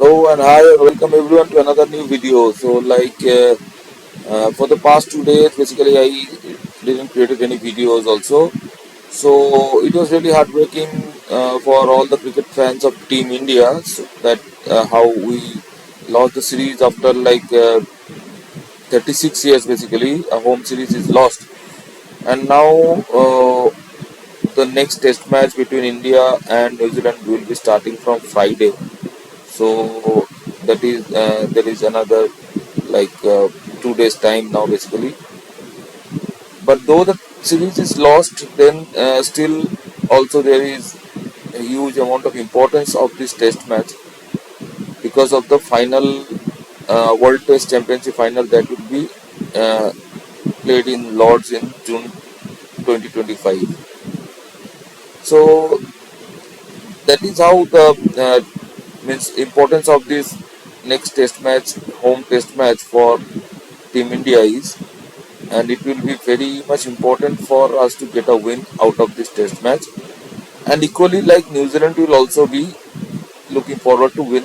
Hello and hi and welcome everyone to another new video. For the past 2 days, basically I didn't create any videos also. So it was really heartbreaking for all the cricket fans of Team India that how we lost the series after 36 years. Basically, a home series is lost, and now the next Test match between India and New Zealand will be starting from Friday. So there is another like uh, 2 days time now basically. But though the series is lost, then still also there is a huge amount of importance of this Test match because of the final World Test Championship final that will be uh, played in Lords in June 2025. So that is how the means importance of this next Test match, home Test match for Team India is, and it will be very much important for us to get a win out of this Test match. And equally, like New Zealand will also be looking forward to win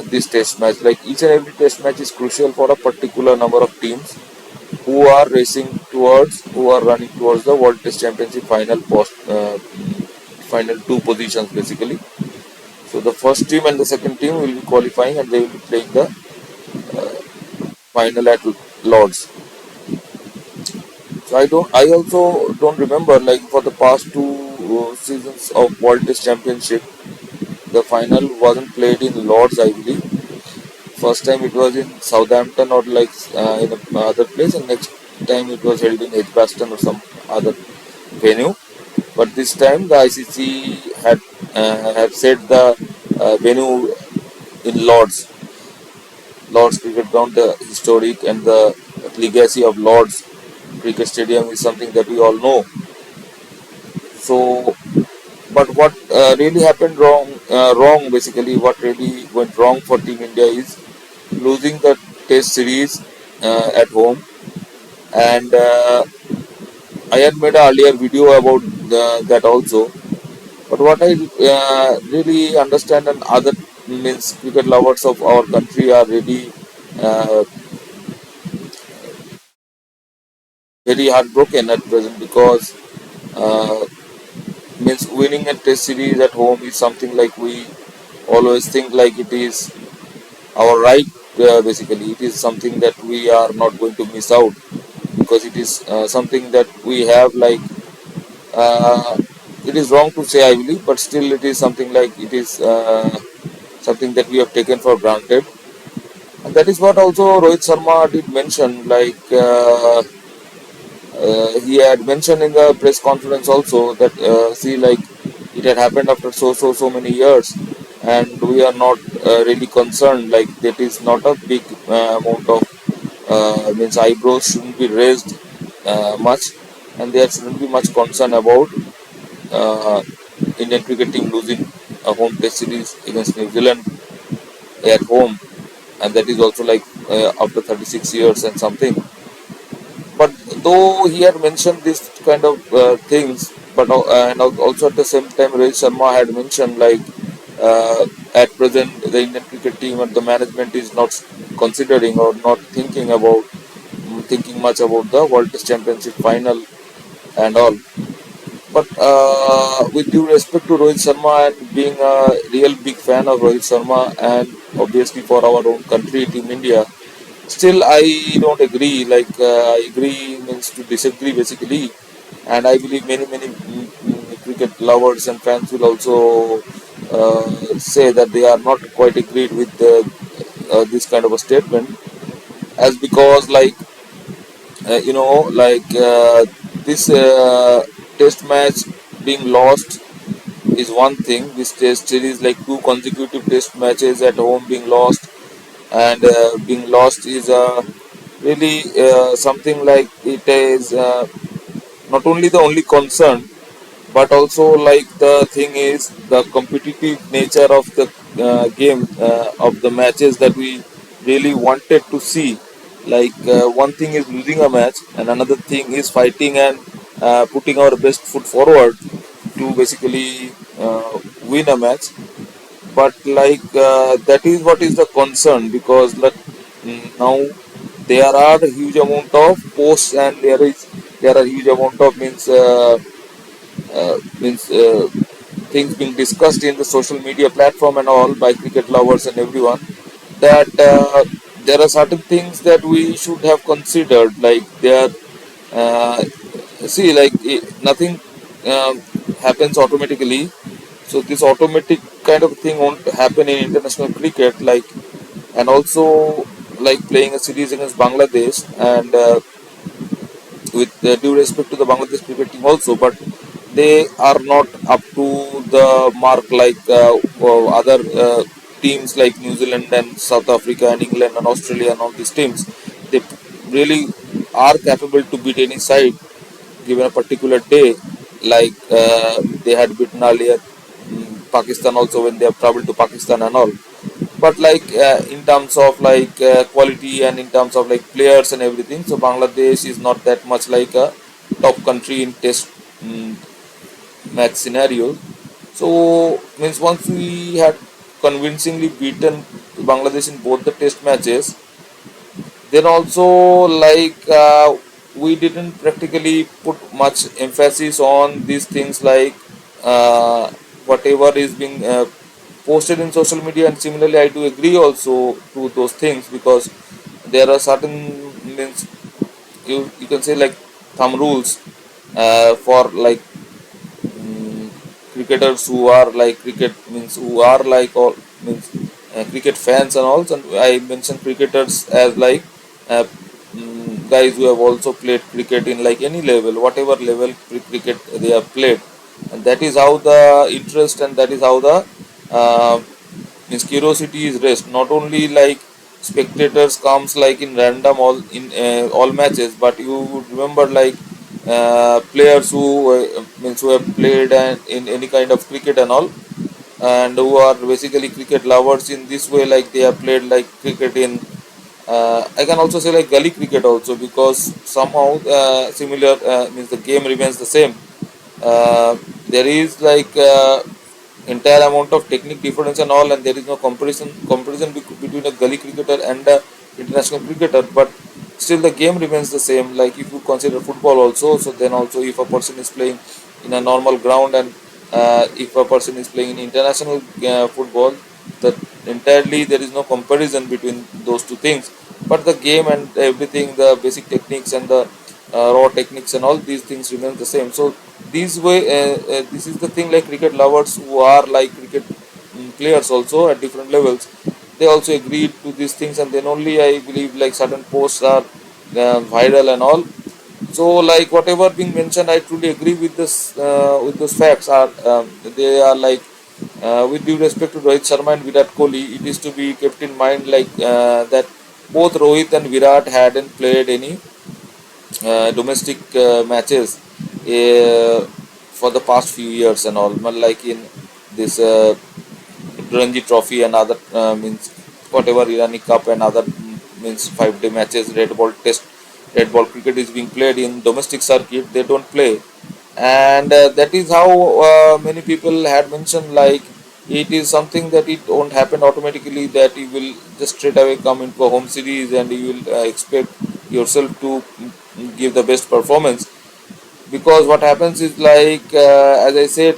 this Test match. Like each and every Test match is crucial for a particular number of teams who are running towards the World Test Championship final two positions basically. So the first team and the second team will be qualifying, and they will be playing the final at Lords. So I also don't remember like for the past two seasons of World Test Championship, the final wasn't played in Lords. I believe first time it was in Southampton or in another place, and next time it was held in Edgbaston or some other venue. But this time the ICC had set the venue in Lords Cricket Ground. The historic and the legacy of Lords Cricket Stadium is something that we all know. So, but what really happened wrong basically, what really went wrong for Team India is losing the Test series at home. And I had made an earlier video about that also. But what I really understand, and other means cricket lovers of our country are really uh, very heartbroken at present because uh, means winning a Test series at home is something like we always think like it is our right. Basically, it is something that we are not going to miss out because it is something that we have uh, it is wrong to say I believe, but still it is something like it is something that we have taken for granted, and that is what also Rohit Sharma did mention. He had mentioned in the press conference also that see like it had happened after so many years, and we are not really concerned. Like that is not a big amount of means eyebrows shouldn't be raised much, and there shouldn't be much concern about uh, Indian cricket team losing a home Test series against New Zealand at home, and that is also after 36 years and something. But though he had mentioned this kind of things, but and also at the same time, Rohit Sharma had mentioned at present the Indian cricket team and the management is not considering or not thinking much about the World Test Championship final and all. But with due respect to Rohit Sharma and being a real big fan of Rohit Sharma and obviously for our own country, Team India, still I don't agree. I agree means to disagree basically, and I believe many cricket lovers and fans will also say that they are not quite agreed with this kind of a statement, as because you know this test match being lost is one thing. This test series, like two consecutive test matches at home being lost, and being lost is really something like it is not only the only concern, but also like the thing is the competitive nature of the game, of the matches that we really wanted to see. One thing is losing a match, and another thing is fighting and putting our best foot forward to basically win a match. but that is what is the concern, because now there are a huge amount of posts, and there are huge amount of means things being discussed in the social media platform and all by cricket lovers and everyone, that there are certain things that we should have considered, like there uh, see nothing happens automatically. So this automatic kind of thing won't happen in international cricket, and also like playing a series against Bangladesh, and with due respect to the Bangladesh cricket team also, but they are not up to the mark like other teams like New Zealand and South Africa and England and Australia and all these teams. They really are capable to beat any side given a particular day, they had beaten earlier Pakistan also when they have traveled to Pakistan and all. But in terms of quality and in terms of like players and everything, so Bangladesh is not that much like a top country in test mm, match scenario. So means once we had convincingly beaten Bangladesh in both the test matches, then also we didn't practically put much emphasis on these things, uh, whatever is being posted in social media. And similarly I do agree also to those things, because there are certain means you can say like thumb rules for mm, cricketers who are like cricket means who are like all means cricket fans and all. And I mentioned cricketers as guys who have also played cricket in like any level, whatever level cricket they have played, and that is how the interest and that is how the uh, means curiosity is raised. Not only like spectators comes like in random all matches, but you would remember players who means who have played in any kind of cricket and all, and who are basically cricket lovers in this way, like they have played like cricket in I can also say like gully cricket also, because somehow similar means the game remains the same. There is entire amount of technique difference and all, and there is no comparison between a gully cricketer and a international cricketer, but still the game remains the same. Like if you consider football also, so then also if a person is playing in a normal ground, and if a person is playing in international football, that entirely there is no comparison between those two things. But the game and everything, the basic techniques and the raw techniques and all these things remain the same. So this is the thing, like cricket lovers who are like cricket players also at different levels, they also agreed to these things, and then only I believe like certain posts are viral and all. So like whatever being mentioned, I truly agree with those facts. Are they are with due respect to Rohit Sharma and Virat Kohli, it is to be kept in mind that both Rohit and Virat hadn't played any domestic matches for the past few years and all. But like in this Ranji Trophy and other means whatever Irani Cup and other means 5 day matches, red ball cricket is being played in domestic circuit, they don't play. And that is how many people had mentioned, like it is something that it won't happen automatically, that you will just straight away come into a home series and you will expect yourself to give the best performance. Because what happens is as I said,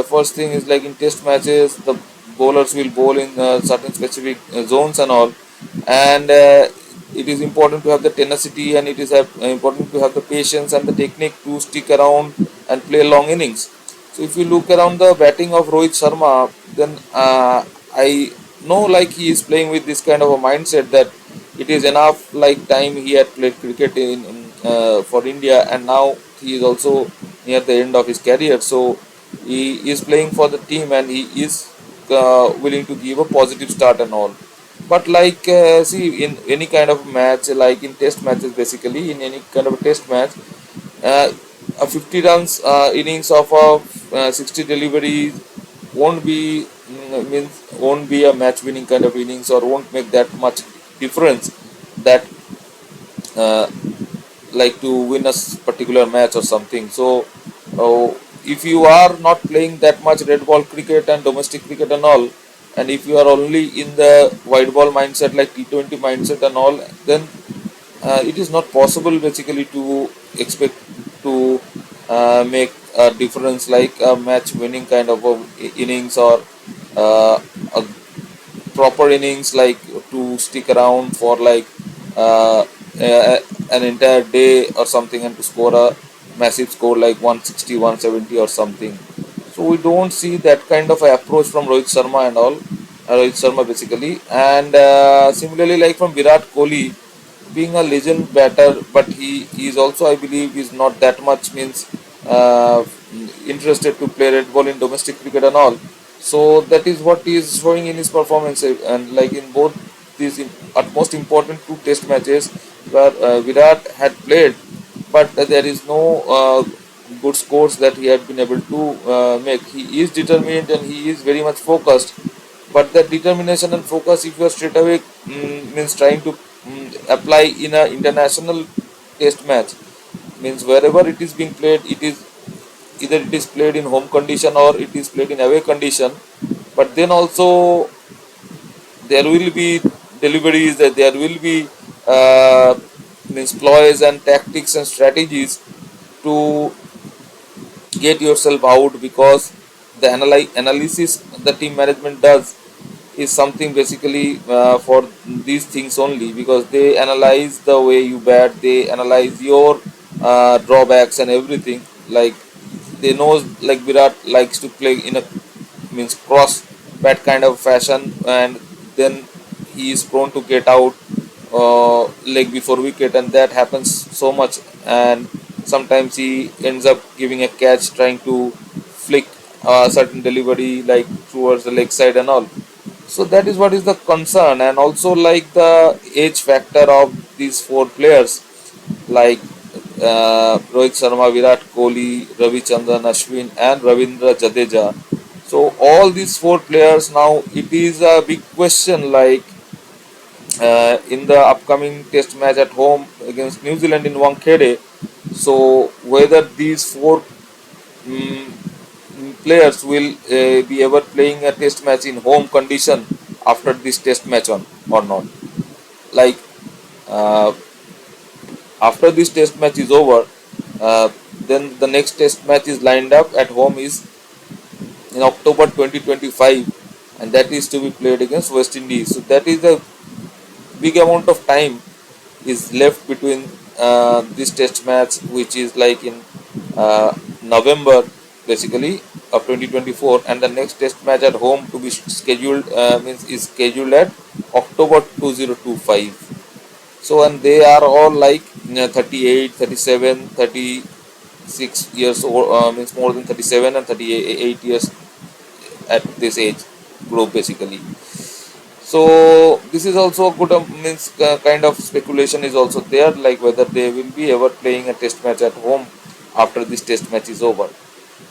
first thing is like in test matches the bowlers will bowl in certain specific zones and all, and it is important to have the tenacity, and it is important to have the patience and the technique to stick around and play long innings. So if you look around the batting of Rohit Sharma, then I know like he is playing with this kind of a mindset that it is enough like time he had played cricket for India, and now he is also near the end of his career. So he is playing for the team, and he is willing to give a positive start and all. But see, in any kind of match, like in test matches, basically in any kind of a test match, uh, a 50 runs innings of a 60 delivery won't be won't be a match winning kind of innings, or won't make that much difference that uh, to win a particular match or something. So if you are not playing that much red ball cricket and domestic cricket and all, And if you are only in the white ball mindset like T20 mindset and all, then it is not possible basically to expect to make a difference like a match winning kind of innings, or a proper innings like to stick around for like uh, a, an entire day or something, and to score a massive score like 160, 170 or something. So we don't see that kind of a approach from Rohit Sharma and all, Rohit Sharma basically. And similarly, like from Virat Kohli, being a legend batter, but he is also, I believe, is not that much means uh, interested to play red ball in domestic cricket and all. So that is what he is showing in his performance, and like in both these utmost important two test matches where Virat had played, but there is no good scores that he had been able to make. He is determined and he is very much focused, but that determination and focus, if you are straight away means trying to apply in a international test match, means wherever it is being played, it is either it is played in home condition or it is played in away condition. But then also there will be deliveries, that there will be means ploys and tactics and strategies to get yourself out, because the analysis the team management does is something basically for these things only, because they analyze the way you bat, they analyze your drawbacks and everything. Like they know like Virat likes to play in a means cross bat kind of fashion, and then he is prone to get out leg before wicket, and that happens so much. And sometimes he ends up giving a catch trying to flick a certain delivery like towards the leg side and all. So that is what is the concern. And also like the age factor of these four players, like Rohit Sharma, Virat Kohli, Ravichandran Ashwin, and Ravindra Jadeja. So all these four players now, it is a big question, like in the upcoming test match at home against New Zealand in Wankhede. So whether these four mm, players will be ever playing a test match in home condition after this test match on or not. Like uh, after this test match is over, uh, then the next test match is lined up at home is in October 2025, and that is to be played against West Indies. So that is a big amount of time is left between this test match, which is like in November basically of 2024, and the next test match at home to be scheduled means is scheduled at October 2025. So and they are all like 38, 37, 36 years old, means more than 37 and 38 years at this age group basically. So this is also a good means kind of speculation is also there, like whether they will be ever playing a test match at home after this test match is over.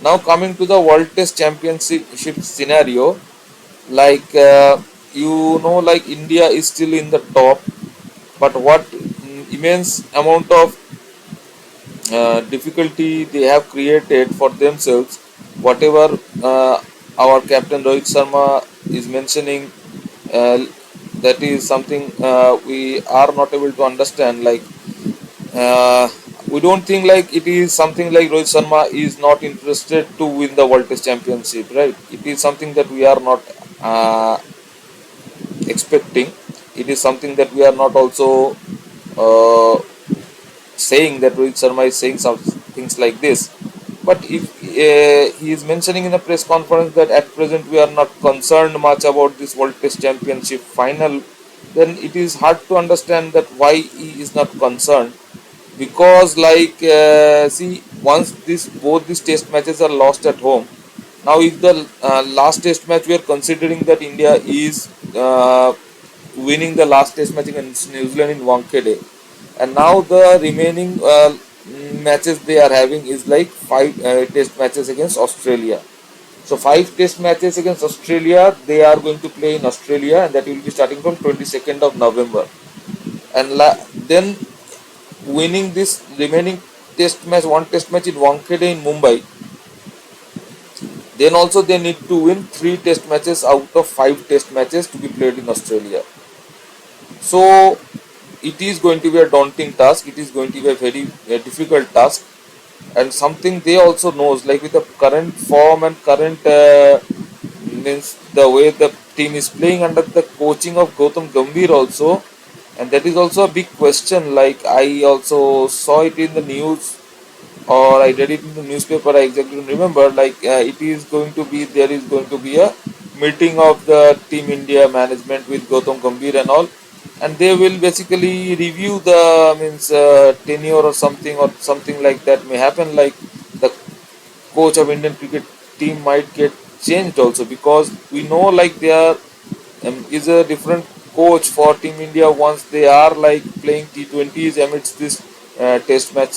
Now coming to the World Test Championship scenario, like like India is still in the top, but what immense amount of difficulty they have created for themselves, whatever our captain Rohit Sharma is mentioning, uh, that is something we are not able to understand. Like uh, we don't think like it is something like Rohit Sharma is not interested to win the World Test Championship, right? It is something that we are not expecting. It is something that we are not also uh, saying that Rohit Sharma is saying some things like this. But if he is mentioning in a press conference that at present we are not concerned much about this World Test Championship final, then it is hard to understand that why he is not concerned. Because like see, once this both these test matches are lost at home, now if the last test match we are considering that India is winning the last test match against New Zealand in Wankhede, and now the remaining matches they are having is like five test matches against Australia. So five test matches against Australia they are going to play in Australia, and that will be starting from 22nd of November. And then winning this remaining test match, one test match in Wankhede in Mumbai, Then also they need to win 3 test matches out of 5 test matches to be played in Australia. So it is going to be a daunting task. It is going to be a very difficult task, and something they also knows, like with the current form and current means the way the team is playing under the coaching of Gautam Gambhir also, and that is also a big question. Like I also saw it in the news, or I read it in the newspaper. I exactly don't remember. Like it is going to be, there is going to be a meeting of the Team India management with Gautam Gambhir and all, and they will basically review the means tenure or something like that may happen. Like the coach of Indian cricket team might get changed also, because we know like there is a different coach for Team India once they are like playing T20s amidst this test match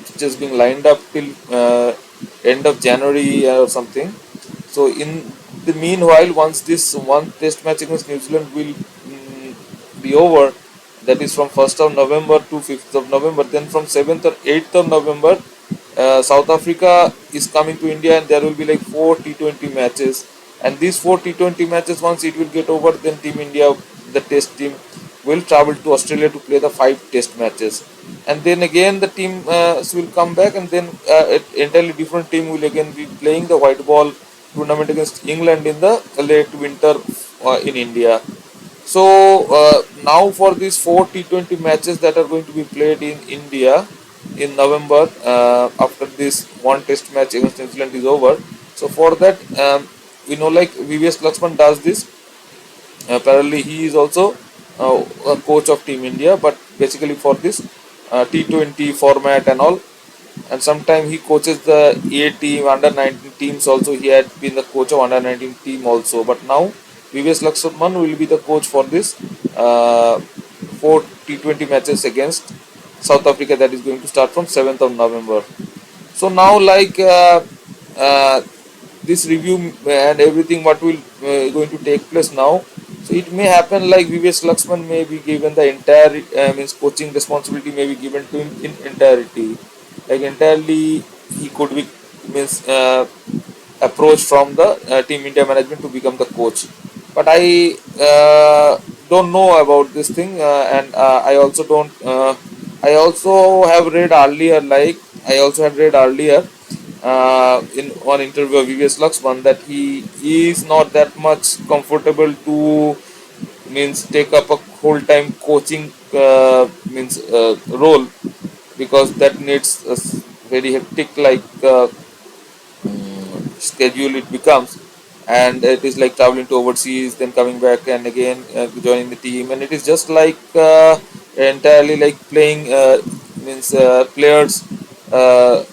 which is being lined up till end of January or something. So in the meanwhile, once this one test match against New Zealand will be over, that is from 1st of November to 5th of November, then from 7th or 8th of November, South Africa is coming to India, and there will be like 4 T20 matches. And these 4 T20 matches, once it will get over, then Team India, the test team, will travel to Australia to play the 5 test matches. And then again the team will come back, and then an entirely different team will again be playing the white ball tournament against England in the late winter in India. So now for these 4 T20 matches that are going to be played in India in November, after this one test match against New Zealand is over. So for that, we know like VVS Lakshman does this. Apparently he is also a coach of Team India, but basically for this T20 format and all, and sometimes he coaches the A team, under 19 teams also. He had been the coach of under 19 team also, but now VVS Lakshman will be the coach for this 4 T20 matches against South Africa, that is going to start from 7th of November. So now like this review and everything what will going to take place now. So it may happen like VVS Lakshman may be given the entire means coaching responsibility may be given to him in entirety, like entirely he could be means approach from the Team India management to become the coach. But I don't know about this thing, and I also don't. I also have read earlier, like I also had read earlier in one interview of VVS Lakshman, that he is not that much comfortable to means take up a whole time coaching role, because that needs a very hectic like schedule it becomes, and it is like traveling to overseas, then coming back and again joining the team, and it is just like entirely like playing players uh,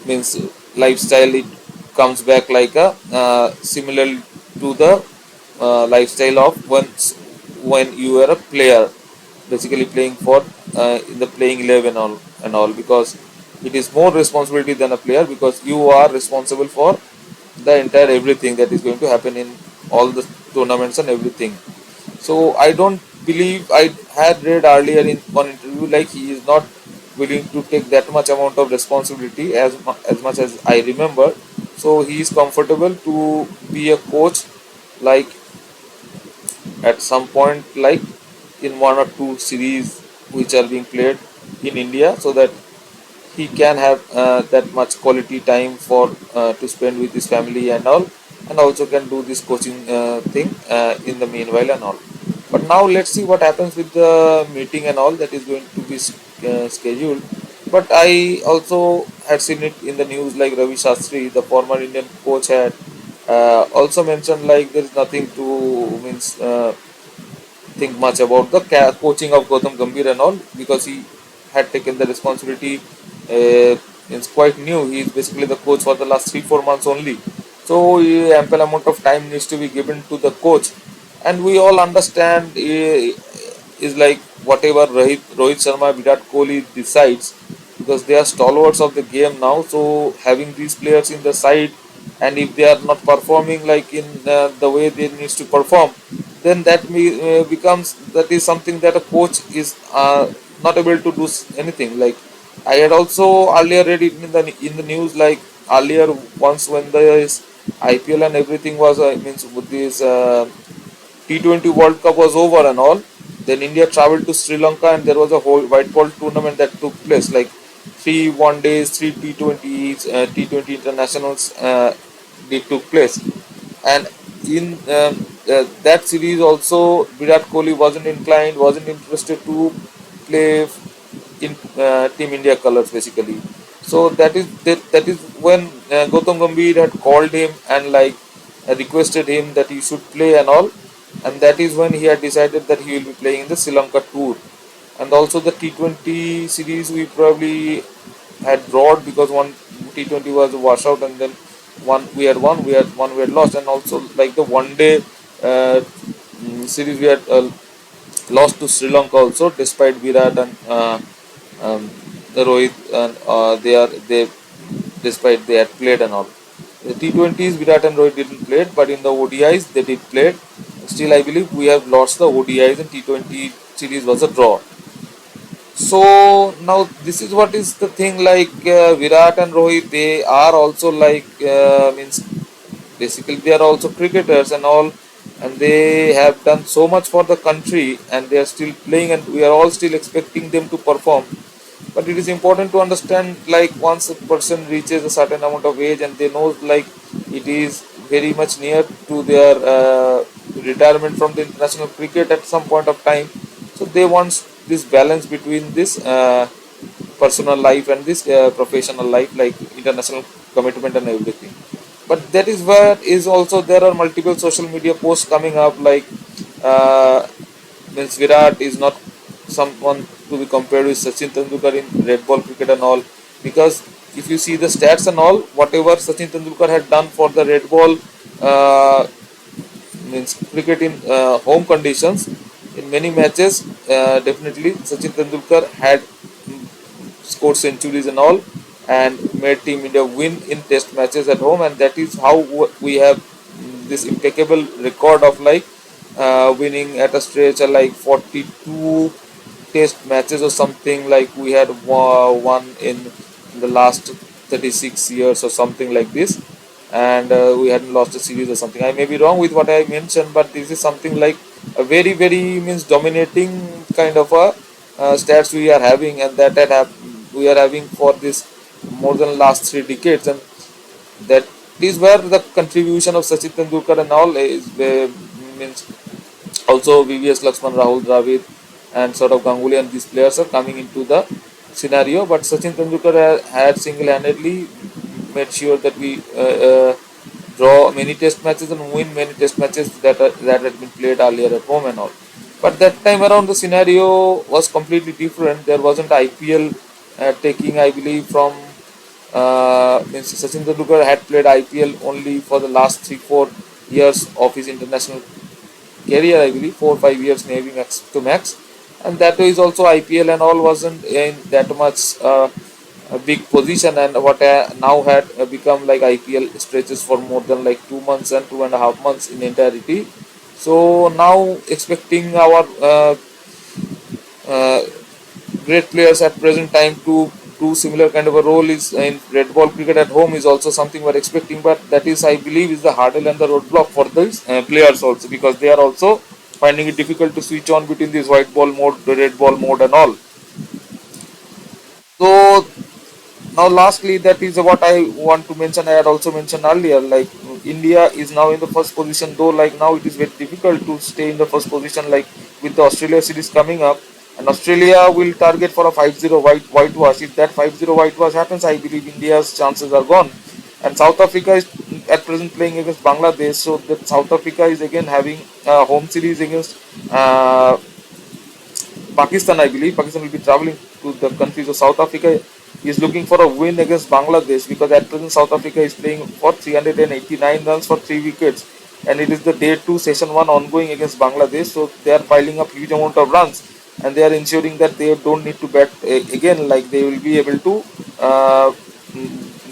means lifestyle. It comes back like a similar to the lifestyle of once when you were a player, basically playing for in the playing 11 and all, because it is more responsibility than a player, because you are responsible for the entire everything that is going to happen in all the tournaments and everything. So I don't believe, I had read earlier in one interview like he is not willing to take that much amount of responsibility as much as I remember. So he is comfortable to be a coach, like at some point, like in 1 or 2 series which are being played in India, so that he can have that much quality time for to spend with his family and all, and also can do this coaching thing in the meanwhile and all. But now let's see what happens with the meeting and all that is going to be scheduled. But I also had seen it in the news, like Ravi Shastri, the former Indian coach, had also mentioned like there is nothing to means think much about the coaching of Gautam Gambhir and all, because he had taken the responsibility. It's quite new. He is basically the coach for the last 3-4 months only. So ample amount of time needs to be given to the coach, and we all understand is like whatever Rohit Sharma, Virat Kohli decides, because they are stalwarts of the game now. So having these players in the side, and if they are not performing like in the way they needs to perform, then that becomes, that is something that a coach is not able to do anything. Like I had also earlier read it in the news, like earlier, once when the IPL and everything was means with this T20 World Cup was over and all, then India traveled to Sri Lanka and there was a whole white ball tournament that took place, like three one days, three T20s, T20 internationals. They took place, and in that series also Virat Kohli wasn't interested to play in Team India colors basically. So that is when Gautam Gambhir had called him and like requested him that he should play and all, and that is when he had decided that he will be playing in the Sri Lanka tour. And also the T20 series we probably had drawed because one T20 was a washout, and then one we had lost, and also like the one day series we had lost to Sri Lanka also, despite Virat and um, Rohit, and they despite they had played and all. The T20s Virat and Rohit didn't play, but in the ODIs they did play. Still, I believe we have lost the ODIs and T20 series was a draw. So now this is what is the thing, like Virat and Rohit, they are also like means basically they are also cricketers and all, and they have done so much for the country and they are still playing, and we are all still expecting them to perform. But it is important to understand, like once a person reaches a certain amount of age and they know like it is very much near to their retirement from the international cricket at some point of time, so they want this balance between this personal life and this professional life, like international commitment and everything. But that is where is also there are multiple social media posts coming up, like uh, means Virat is not someone to be compared with Sachin Tendulkar in red ball cricket and all, because if you see the stats and all, whatever Sachin Tendulkar had done for the red ball uh, means cricket in home conditions in many matches, definitely Sachin Tendulkar had scored centuries and all, and made Team India win in test matches at home, and that is how we have this impeccable record of like winning at a stretch of like 42 test matches or something, like we had won in the last 36 years or something like this, and we hadn't lost a series or something. I may be wrong with what I mentioned, but this is something like a very means dominating kind of a stats we are having, and we are having for this more than last 3 decades, and that is where the contribution of Sachin Tendulkar and all is means also VVS Lakshman, Rahul Dravid, and sort of Ganguly, and these players are coming into the scenario. But Sachin Tendulkar had single-handedly made sure that we draw many test matches and win many test matches that had been played earlier at home and all. But that time around the scenario was completely different. There wasn't IPL taking, I believe, from means Sachin Tendulkar had played IPL only for the last 3 4 years of his international career, I believe 4 5 years maybe max to max, and that is also IPL and all wasn't in that much a big position, and what now had become like IPL stretches for more than like 2 months and 2.5 months in entirety. So now expecting our uh, great players at present time to do similar kind of a role is in red ball cricket at home is also something we're expecting, but that is, I believe, is the hurdle and the roadblock for these players also, because they are also finding it difficult to switch on between this white ball mode, the red ball mode and all. So now lastly, that is what I want to mention. I had also mentioned earlier, like India is now in the first position, though like now it is very difficult to stay in the first position, like with the Australia series coming up, and Australia will target for a 5-0 whitewash. If that 5-0 whitewash happens, I believe India's chances are gone. And South Africa is at present playing against Bangladesh, so that South Africa is again having a home series against uh, Pakistan. I believe Pakistan will be traveling to the country. So South Africa is looking for a win against Bangladesh, because at present South Africa is playing for 389 runs for 3 wickets, and it is the day 2 session 1 ongoing against Bangladesh. So they are piling up huge amount of runs, and they are ensuring that they don't need to bat again, like they will be able to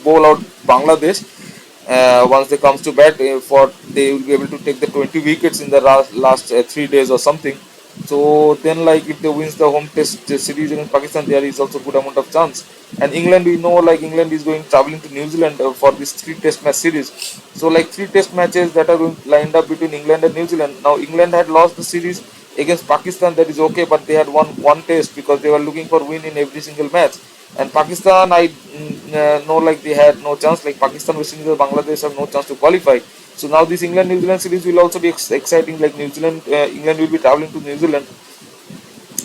bowl out Bangladesh once they comes to bat, for they will be able to take the 20 wickets in the last 3 days or something. So then, like if they wins the home test series against Pakistan, there is also good amount of chance. And England, we know like England is going traveling to New Zealand for this three test match series. So like three test matches that are going lined up between England and New Zealand. Now England had lost the series against Pakistan, that is okay, but they had won one test because they were looking for win in every single match. And Pakistan, I know like they had no chance. Like Pakistan, West Indies, Bangladesh have no chance to qualify. So now this England New Zealand series will also be exciting. Like New Zealand, England will be traveling to New Zealand,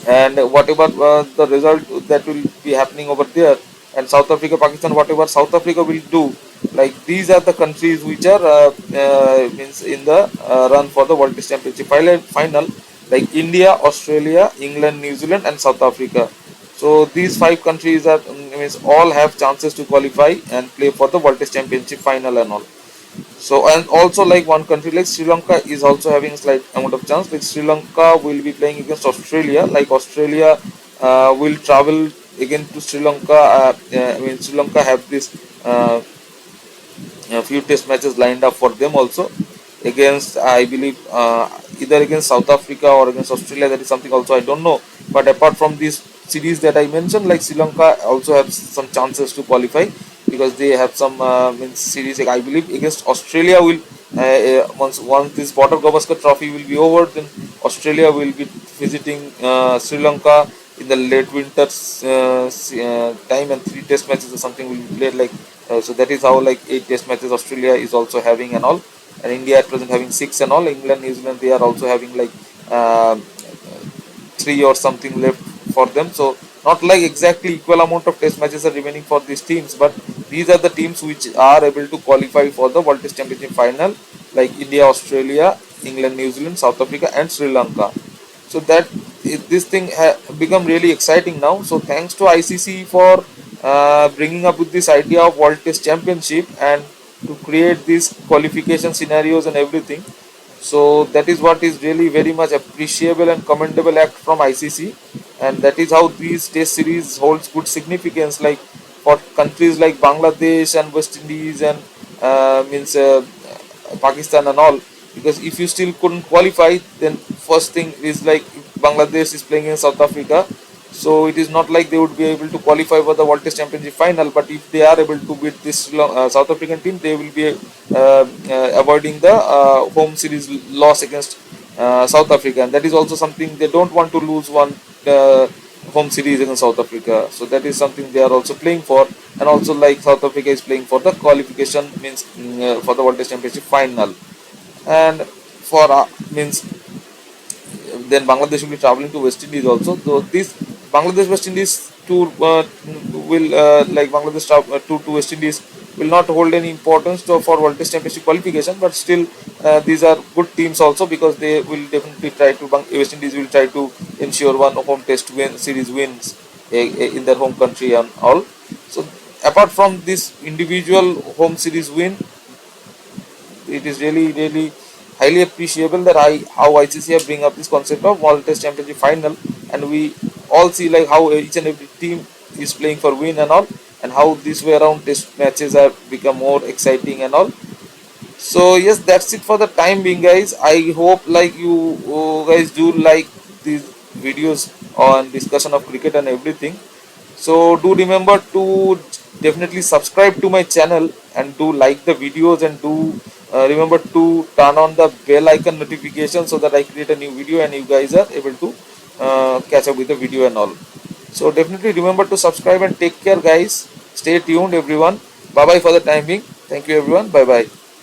and whatever the result that will be happening over there, and South Africa, Pakistan, whatever South Africa will do, like these are the countries which are means in the run for the World Test Championship final, like India, Australia, England, New Zealand, and South Africa. So these five countries are means all have chances to qualify and play for the World Test Championship final and all. So and also like one country like Sri Lanka is also having slight amount of chance. Like Sri Lanka will be playing against Australia. Like Australia will travel again to Sri Lanka. I mean Sri Lanka have this a few test matches lined up for them also against I believe either against South Africa or against Australia. That is something also I don't know. But apart from this series that I mentioned, like Sri Lanka also have some chances to qualify because they have some means series. Like I believe against Australia will once this Border Gavaskar Trophy will be over, then Australia will be visiting Sri Lanka in the late winter time, and three test matches or something will be played. Like so that is how like eight test matches Australia is also having and all, and India at present having six and all. England, New Zealand, they are also having like three or something left for them. So not like exactly equal amount of test matches are remaining for these teams, but these are the teams which are able to qualify for the World Test Championship final, like India, Australia, England, New Zealand, South Africa, and Sri Lanka. So that this thing become really exciting now. So thanks to ICC for bringing up with this idea of World Test Championship and to create these qualification scenarios and everything. So that is what is really very much appreciable and commendable act from ICC, and that is how these test series holds good significance. Like for countries like Bangladesh and West Indies and means Pakistan and all, because if you still couldn't qualify, then first thing is like if Bangladesh is playing in South Africa, so it is not like they would be able to qualify for the World Test Championship final. But if they are able to beat this South African team, they will be avoiding the home series loss against South Africa, and that is also something they don't want to lose one home series against South Africa. So that is something they are also playing for, and also like South Africa is playing for the qualification means for the World Test Championship final, and for means then Bangladesh will be traveling to West Indies also. So this Bangladesh West Indies tour will like Bangladesh tour to West Indies will not hold any importance for World Test Championship qualification, but still these are good teams also because they will definitely try to West Indies will try to ensure one home Test series wins in their home country and all. So apart from this individual home series win, it is really highly appreciable that how ICC have bring up this concept of World Test Championship final, and we all see like how each and every team is playing for win and all, and how this way around test matches have become more exciting and all. So yes, that's it for the time being, guys. I hope like you guys do like these videos on discussion of cricket and everything. So do remember to definitely subscribe to my channel and do like the videos, and do remember to turn on the bell icon notification so that I create a new video and you guys are able to catch up with the video and all. So definitely remember to subscribe and take care, guys. Stay tuned, everyone. Bye bye for the time being. Thank you, everyone. Bye bye.